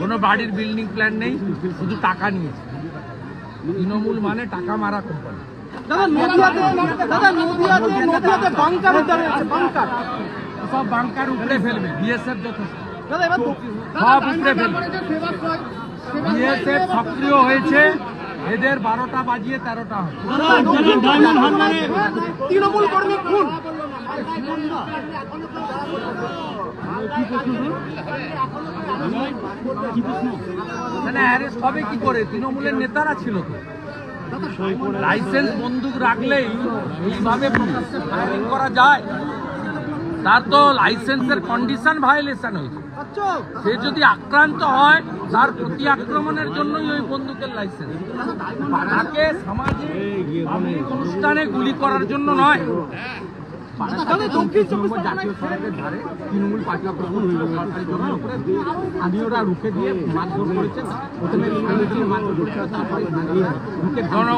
কোনো বাড়ির building plan নেই, শুধু টাকা নিয়েছে। তৃণমূল মানে টাকা মারা কোম্পানি। সব বাংকার উপড়ে ফেলবে বিএসএফ, যথেষ্ট সব উপড়ে ফেলবে। বিএসএফ সক্রিয় হয়েছে, এদের 12টা বাজিয়ে 13টা হয়। তৃণমূল কর্মী খুন। অ্যারেস্ট হবে কি করে? তৃণমূলের নেতারা ছিল তো। লাইসেন্স বন্দুক রাখলেই এইভাবে প্রকাশ্যে ফায়ারিং করা যায়? তার তো লাইসেন্সের কন্ডিশন ভায়োলেশন হয়েছে। সে যদি আক্রান্ত হয়, তার প্রতি আক্রমণের জন্যই ওই বন্দুকের লাইসেন্স। তাকে সমাজে অনুষ্ঠানে গুলি করার জন্য নয়। জাতীয় সড়কের ধারে তৃণমূল পার্টি আক্রমণ হইল, সরকারি জমির উপরে স্থানীয়রা রুখে দিয়ে মারধর করেছে। প্রথমে মারধর করেছে, তারপরে